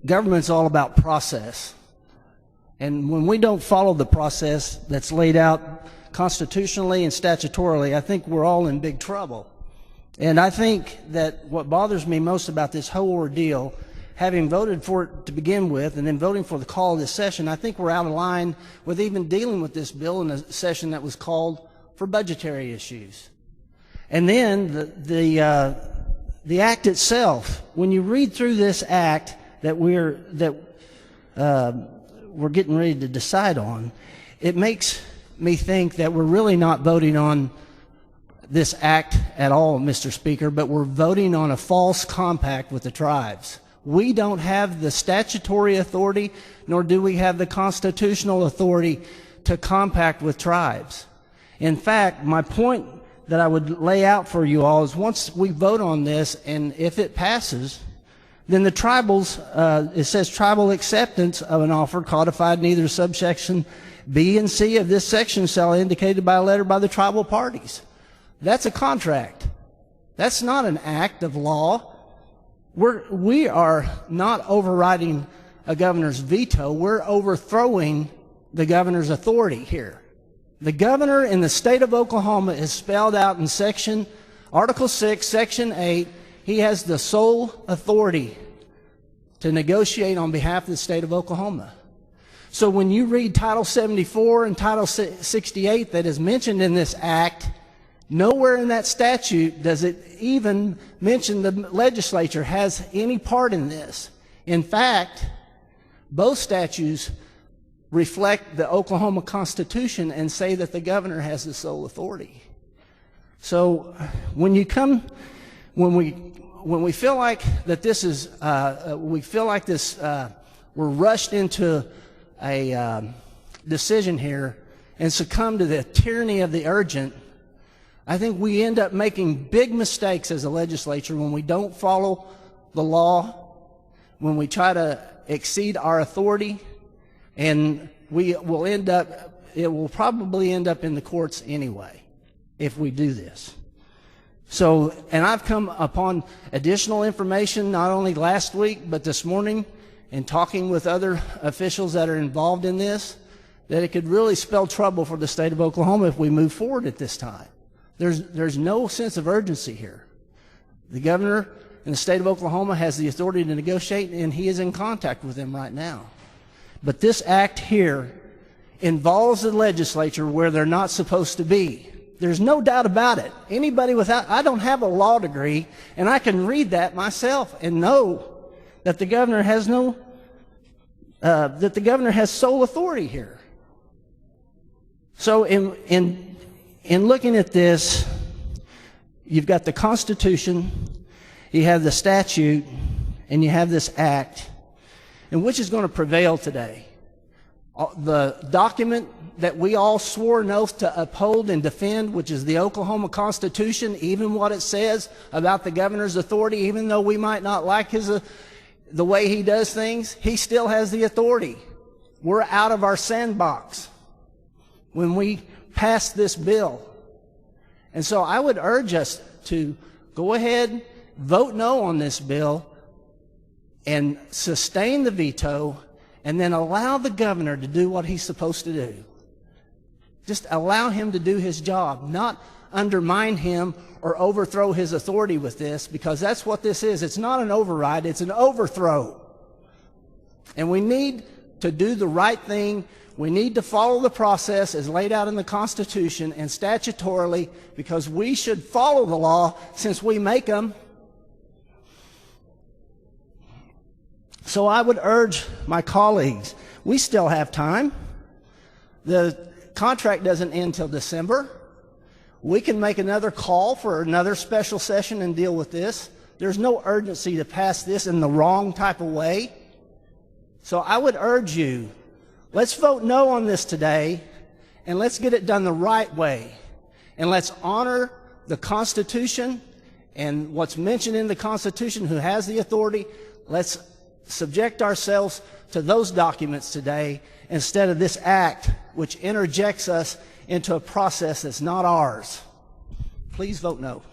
Government's all about process. And when we don't follow the process that's laid out constitutionally and statutorily, I think we're all in big trouble. And I think that what bothers me most about this whole ordeal, having voted for it to begin with and then voting for the call of this session, I think we're out of line with even dealing with this bill in a session that was called for budgetary issues. And then the act itself, when you read through this act that we're getting ready to decide on, it makes me think that we're really not voting on this act at all, Mr. Speaker, but we're voting on a false compact with the tribes. We don't have the statutory authority, nor do we have the constitutional authority to compact with tribes. In fact, my point that I would lay out for you all is once we vote on this, and if it passes, then the tribals, it says tribal acceptance of an offer codified in either subsection B and C of this section shall indicated by a letter by the tribal parties. That's a contract. That's not an act of law. We are not overriding a governor's veto. We're overthrowing the governor's authority here. The governor in the state of Oklahoma is spelled out in Article 6, Section 8. He has the sole authority to negotiate on behalf of the state of Oklahoma. So when you read Title 74 and Title 68 that is mentioned in this act, nowhere in that statute does it even mention the legislature has any part in this. In fact, both statutes reflect the Oklahoma Constitution and say that the governor has the sole authority. So when we feel like that this is, we're rushed into a decision here and succumb to the tyranny of the urgent, I think we end up making big mistakes as a legislature when we don't follow the law, when we try to exceed our authority, and it will probably end up in the courts anyway if we do this. So, and I've come upon additional information not only last week but this morning in talking with other officials that are involved in this, that it could really spell trouble for the state of Oklahoma if we move forward at this time. There's no sense of urgency here. The governor in the state of Oklahoma has the authority to negotiate, and he is in contact with them right now. But this act here involves the legislature where they're not supposed to be. There's no doubt about it. I don't have a law degree, and I can read that myself and know that the governor has sole authority here. So in looking at this, you've got the Constitution, you have the statute, and you have this act. And which is going to prevail today? The document that we all swore an oath to uphold and defend, which is the Oklahoma Constitution, even what it says about the governor's authority, even though we might not like the way he does things, he still has the authority. We're out of our sandbox when we pass this bill. And so I would urge us to go ahead, vote no on this bill, and sustain the veto, and then allow the governor to do what he's supposed to do. Just allow him to do his job, not undermine him or overthrow his authority with this, because that's what this is. It's not an override, it's an overthrow. And we need to do the right thing. We need to follow the process as laid out in the Constitution and statutorily, because we should follow the law since we make them. So I would urge my colleagues, we still have time. The contract doesn't end till December. We can make another call for another special session and deal with this. There's no urgency to pass this in the wrong type of way. So I would urge you, let's vote no on this today, and let's get it done the right way. And let's honor the Constitution and what's mentioned in the Constitution, who has the authority. Let's subject ourselves to those documents today instead of this act which interjects us into a process that's not ours. Please vote no.